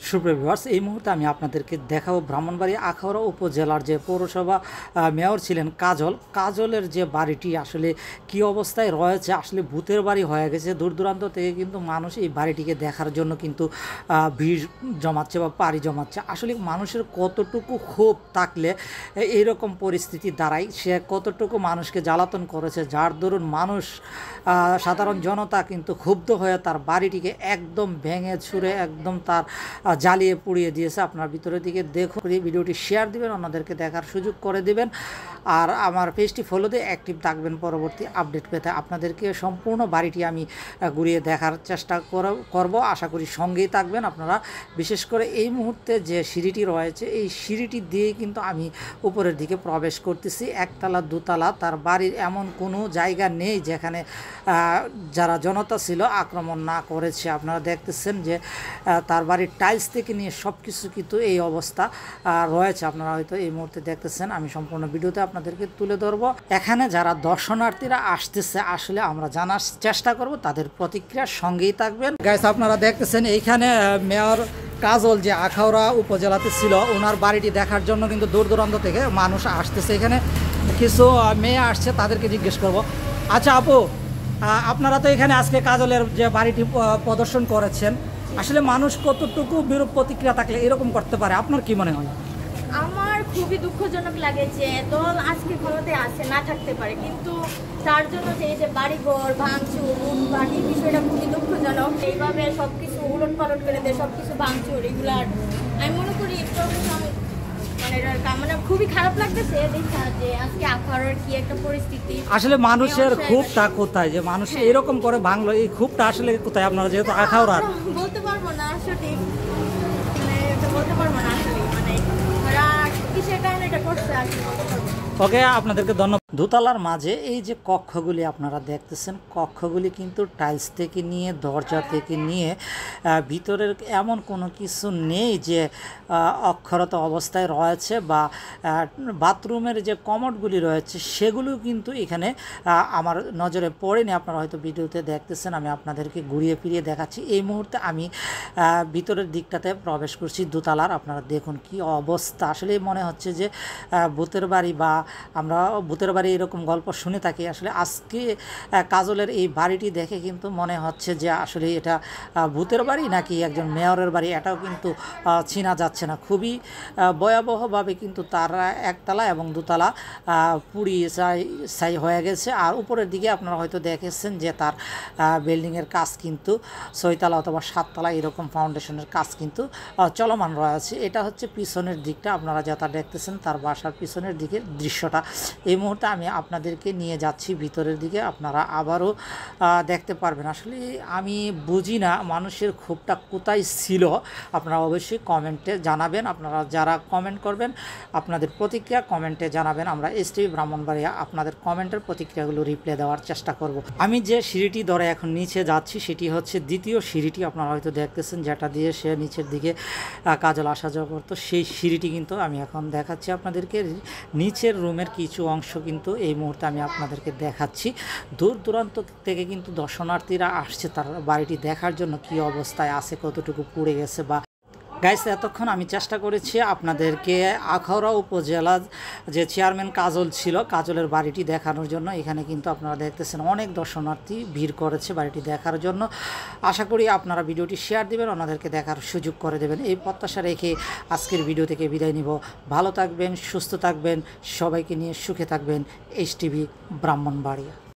সুপ্রিয় ভিউয়ার্স, এই মুহূর্তে আমি আপনাদেরকে দেখাবো ব্রাহ্মণবাড়িয়া আখাউড়া উপজেলার যে পৌরসভা মেয়র ছিলেন কাজলের যে বাড়িটি আসলে কি অবস্থায় রয়েছে। আসলে ভূতের বাড়ি হয়ে গেছে। দূর দূরান্ত থেকে কিন্তু মানুষ এই বাড়িটিকে দেখার জন্য কিন্তু ভিড় জমাচ্ছে বা পাড়ি জমাচ্ছে। আসলে মানুষের কতটুকু ক্ষোভ থাকলে এইরকম পরিস্থিতি দাঁড়ায়, সে কতটুকু মানুষকে জ্বালাতন করেছে, যার দরুন মানুষ সাধারণ জনতা কিন্তু ক্ষুব্ধ হয়ে তার বাড়িটিকে একদম ভেঙে ছুঁড়ে একদম তার জ্বালিয়ে পুড়িয়ে দিয়েছে। আপনার ভিতরের দিকে দেখুন, এই ভিডিওটি শেয়ার দিবেন, অন্যদেরকে দেখার সুযোগ করে দিবেন, আর আমার পেজটি ফলো দিয়ে অ্যাক্টিভ থাকবেন পরবর্তী আপডেট পেতে। আপনাদেরকে সম্পূর্ণ বাড়িটি আমি ঘুরিয়ে দেখার চেষ্টা করব, আশা করি সঙ্গেই থাকবেন আপনারা। বিশেষ করে এই মুহূর্তে যে সিঁড়িটি রয়েছে, এই সিঁড়িটি দিয়েই কিন্তু আমি উপরের দিকে প্রবেশ করতেছি। একতলা দোতলা, তার বাড়ির এমন কোনো জায়গা নেই যেখানে যারা জনতা ছিল আক্রমণ না করেছে। আপনারা দেখতেছেন যে তার বাড়ির টাইলস থেকে নিয়ে সব কিছু কিন্তু এই অবস্থা রয়েছে। আপনারা হয়তো এই মুহূর্তে দেখতেছেন, আমি সম্পূর্ণ ভিডিওতে আপনাদেরকে তুলে ধরবো। এখানে যারা দর্শনার্থীরা আসতেছে আসলে আমরা জানার চেষ্টা করব, তাদের প্রতিক্রিয়ার সঙ্গেই থাকবেন। গাইস, আপনারা দেখতেছেন এইখানে মেয়র কাজল যে আখাউড়া উপজেলাতে ছিল, ওনার বাড়িটি দেখার জন্য কিন্তু দূর দূরান্ত থেকে মানুষ আসতেছে। এখানে কিছু মেয়ে আসছে, তাদেরকে জিজ্ঞেস করব। আচ্ছা আপু, আপনারা তো এখানে আজকে কাজলের যে বাড়িটি প্রদর্শন করেছেন, আসলে মানুষ কতটুকু বিরূপ প্রতিক্রিয়া থাকলে এরকম করতে পারে, আপনার কি মনে হয়? আমার খুবই দুঃখজনক লাগে যে দল আজকে ক্ষমতায় আসে, না থাকতে পারে, কিন্তু তার জন্য যে এই যে বাড়িঘর ভাঙচুর লুটপাট, এই বিষয়টা খুবই দুঃখজনক। এইভাবে সবকিছু উলট পালট করে দেয়, সবকিছু ভাঙচুর, এগুলার আমি মনে করি একটু মানে খুবই খারাপ লাগতেছে দেখা যে আজকে আখাউড়ার কি একটা পরিস্থিতি। আসলে মানুষের ক্ষোভটা কোথায়, যে মানুষ এরকম করে ভাঙলো, এই ক্ষোভটা আসলে কোথায়? আপনারা যেহেতু আখাউড়ার, বলতে পারবো না সঠিক, বলতে পারবো না আসলে, মানে ওরা কিসের কারণে এটা করছে আর কি বলতে পারবো। ওকে, আপনাদেরকে ধন্যবাদ। দোতলার মাঝে এই যে কক্ষগুলি আপনারা দেখতেছেন, কক্ষগুলি কিন্তু টাইলস থেকে নিয়ে দরজা থেকে নিয়ে ভিতরের এমন কোনো কিছু নেই যে অক্ষরত অবস্থায় রয়েছে, বা বাথরুমের যে কমোডগুলি রয়েছে সেগুলো কিন্তু এখানে আমার নজরে পড়েনি। আপনারা হয়তো ভিডিওতে দেখতেছেন, আমি আপনাদেরকে ঘুরিয়ে ফিরিয়ে দেখাচ্ছি। এই মুহূর্তে আমি ভিতরের দিকটাতে প্রবেশ করছি দোতলার। আপনারা দেখুন কি অবস্থা। আসলে মনে হচ্ছে যে ভূতের বাড়ি, বা আমরা ভূতের বাড়ি এরকম গল্প শুনে থাকি। আসলে আজকে কাজলের এই বাড়িটি দেখে কিন্তু মনে হচ্ছে যে আসলে এটা ভূতের বাড়ি নাকি একজন মেয়রের বাড়ি, এটাও কিন্তু চেনা যাচ্ছে না। খুবই ভয়াবহভাবে কিন্তু তার একতলা এবং দোতলা পুড়িয়ে ছাই হয়ে গেছে। আর উপরের দিকে আপনারা হয়তো দেখেছেন যে তার বিল্ডিংয়ের কাজ কিন্তু 6তলা অথবা 7তলা এরকম ফাউন্ডেশনের কাজ কিন্তু চলমান রয়েছে। এটা হচ্ছে পিছনের দিকটা, আপনারা যেটা দেখতেছেন তার বাসার পিছনের দিকের দৃশ্যটা। এই মুহূর্তে আমি আপনাদেরকে নিয়ে যাচ্ছি ভিতরের দিকে, আপনারা আবারও দেখতে পারবেন। আসলে আমি বুঝি না মানুষের ক্ষোভটা কোথায় ছিল। আপনারা অবশ্যই কমেন্টে জানাবেন। আপনারা যারা কমেন্ট করবেন আপনাদের প্রতিক্রিয়া কমেন্টে জানাবেন। আমরা এসটিভি ব্রাহ্মণবাড়িয়া আপনাদের কমেন্টের প্রতিক্রিয়াগুলো রিপ্লাই দেওয়ার চেষ্টা করব। আমি যে সিঁড়িটি ধরে এখন নিচে যাচ্ছি সেটি হচ্ছে দ্বিতীয় সিঁড়িটি। আপনারা হয়তো দেখতেছেন যেটা দিয়ে সে নিচের দিকে কাজল আসা যাওয়া করতো, সেই সিঁড়িটি কিন্তু আমি এখন দেখাচ্ছি আপনাদেরকে। নিচের রুমের কিছু অংশ কিন্তু এই মুহূর্তে আমি আপনাদেরকে দেখাচ্ছি। দূর দূরান্ত থেকে কিন্তু দর্শনার্থীরা আসছে তার বাড়িটি দেখার জন্য, কি অবস্থায় আছে, কতটুকু পুড়ে গেছে। বা গাইস, এতক্ষণ আমি চেষ্টা করেছি আপনাদেরকে আখাউড়া উপজেলা যে চেয়ারম্যান কাজল ছিল, কাজলের বাড়িটি দেখানোর জন্য। এখানে কিন্তু আপনারা দেখতেছেন অনেক দর্শনার্থী ভিড় করেছে বাড়িটি দেখার জন্য। আশা করি আপনারা ভিডিওটি শেয়ার দেবেন, ওনাদেরকে দেখার সুযোগ করে দেবেন। এই প্রত্যাশা রেখে আজকের ভিডিও থেকে বিদায় নিব। ভালো থাকবেন, সুস্থ থাকবেন, সবাইকে নিয়ে সুখে থাকবেন। এসটিভি ব্রাহ্মণবাড়িয়া।